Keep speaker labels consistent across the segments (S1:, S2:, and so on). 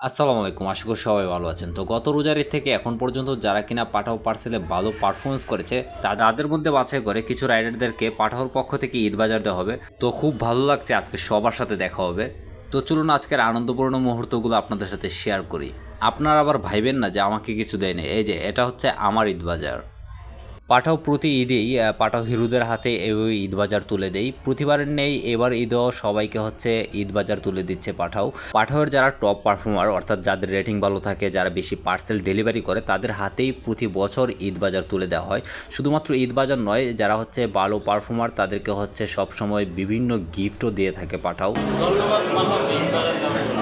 S1: আসসালামু আলাইকুম, আশা করি সবাই ভালো আছেন। তো গত রোজার ঈদ থেকে এখন পর্যন্ত যারা কিনা পাঠাও পার্সেলে ভালো পারফরমেন্স করেছে তাদের মধ্যে বাছাই করে কিছু রাইডারদেরকে পাঠাওর পক্ষ থেকে ঈদ বাজার দেওয়া হবে। তো খুব ভালো লাগছে, আজকে সবার সাথে দেখা হবে। তো চলুন আজকের আনন্দপূর্ণ মুহূর্তগুলো আপনাদের সাথে শেয়ার করি। আপনারা আবার ভাইবেন না যে আমাকে কিছু দেয়নি। এই যে এটা হচ্ছে আমার ঈদ বাজার। পাঠাও প্রতি ঈদেই পাঠাও হিরোদের হাতে এই ঈদ বাজার তুলে দেই। প্রতিবারের নেই, এবার ঈদেও সবাইকে হচ্ছে ঈদ বাজার তুলে দিচ্ছে পাঠাওয়ের যারা টপ পারফর্মার, অর্থাৎ যাদের রেটিং ভালো থাকে, যারা বেশি পার্সেল ডেলিভারি করে, তাদের হাতেই প্রতি বছর ঈদ বাজার তুলে দেওয়া হয়। শুধুমাত্র ঈদ বাজার নয়, যারা হচ্ছে ভালো পারফর্মার তাদেরকে হচ্ছে সবসময় বিভিন্ন গিফটও দিয়ে থাকে পাঠাও।
S2: ধন্যবাদ পাঠাও ঈদ বাজার দেওয়ার জন্য।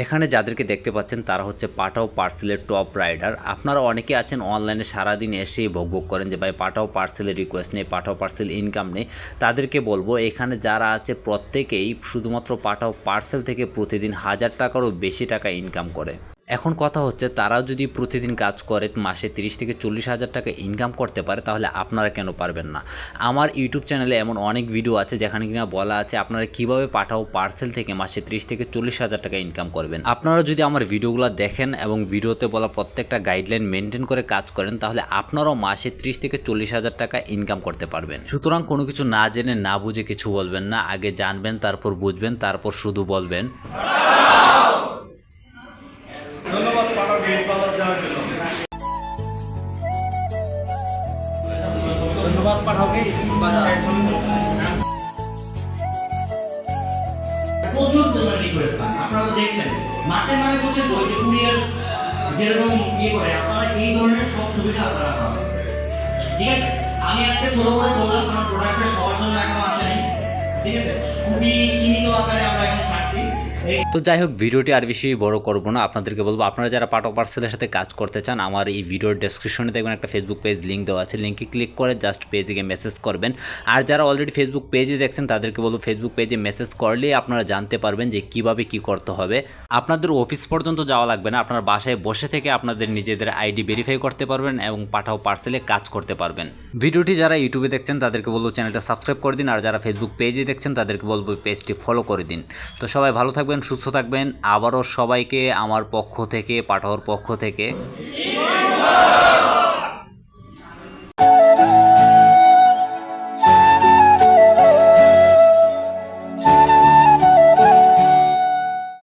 S1: এখানে যাদেরকে দেখতে পাচ্ছেন তারা হচ্ছে পাঠাও পার্সেলের টপ রাইডার। আপনারা অনেকে আছেন অনলাইনে সারাদিন এসেই ভোগ করেন যে ভাই পাঠাও পার্সেলের রিকোয়েস্ট নেই, পাঠাও পার্সেল ইনকাম নেই। তাদেরকে বলবো এখানে যারা আছে প্রত্যেকেই শুধুমাত্র পাঠাও পার্সেল থেকে প্রতিদিন 1000 টাকারও বেশি টাকা ইনকাম করে। এখন কথা হচ্ছে তারা যদি প্রতিদিন কাজ করে মাসে 30 থেকে 40 হাজার টাকা ইনকাম করতে পারে, তাহলে আপনারা কেন পারবেন না? আমার ইউটিউব চ্যানেলে এমন অনেক ভিডিও আছে যেখানে কিনা বলা আছে আপনারা কিভাবে পাঠাও পার্সেল থেকে মাসে 30 থেকে 40 হাজার টাকা ইনকাম করবেন। আপনারা যদি আমার ভিডিওগুলো দেখেন এবং ভিডিওতে বলা প্রত্যেকটা গাইডলাইন মেনটেন করে কাজ করেন, তাহলে আপনারাও মাসে 30 থেকে 40 হাজার টাকা ইনকাম করতে পারবেন। সুতরাং কোনো কিছু না জেনে না বুঝে কিছু বলবেন না, আগে জানবেন তারপর বুঝবেন, তারপর শুধু বলবেন।
S2: ধন্যবাদ পাঠাও ঈদ বাজার দেওয়ার জন্য।
S3: ধন্যবাদ পাঠাওকে ঈদ বাজার।
S4: প্রচুর পরিমাণে রিকোয়েস্ট পান। আপনারা তো দেখছেন মাঝে মাঝে বলছেন তো যে কুরিয়ার যেরকম করে আপনারা এই ধরনের সব সুবিধা আপনারা পাবেন। ঠিক আছে, আমি আজকে ছোট করে বললাম আমার প্রোডাক্টটা সবার জন্য এখনো আসেনি। ঠিক আছে, খুবই সীমিত আকারে আমরা এখন থাকছি।
S1: তো যাই হোক, ভিডিওটি আর বেশি বড় করবো না। আপনাদেরকে বলবো আপনারা যারা পাঠাও পার্সেলের সাথে কাজ করতে চান, আমার এই ভিডিওর ডেসক্রিপশনে দেখবেন একটা ফেসবুক পেজ লিঙ্ক দেওয়া আছে, লিঙ্কে ক্লিক করে জাস্ট পেজে গিয়ে মেসেজ করবেন। আর যারা অলরেডি ফেসবুক পেজে দেখছেন তাদেরকে বলবো ফেসবুক পেজে মেসেজ করলেই আপনারা জানতে পারবেন যে কিভাবে কি করতে হবে। আপনাদের অফিস পর্যন্ত যাওয়া লাগবে না, আপনার বাসায় বসে থেকে আপনাদের নিজেদের আইডি ভেরিফাই করতে পারবেন এবং পাঠাও পার্সেলে কাজ করতে পারবেন। ভিডিওটি যারা ইউটিউবে দেখছেন তাদেরকে বলবো চ্যানেলটা সাবস্ক্রাইব করে দিন, আর যারা ফেসবুক পেজে দেখছেন তাদেরকে বলবো পেজটি ফলো করে দিন। তো সবাই ভালো থাকবেন, সুস্থ থাকবেন। আবারও সবাইকে আমার পক্ষ থেকে, পাঠাওর পক্ষ থেকে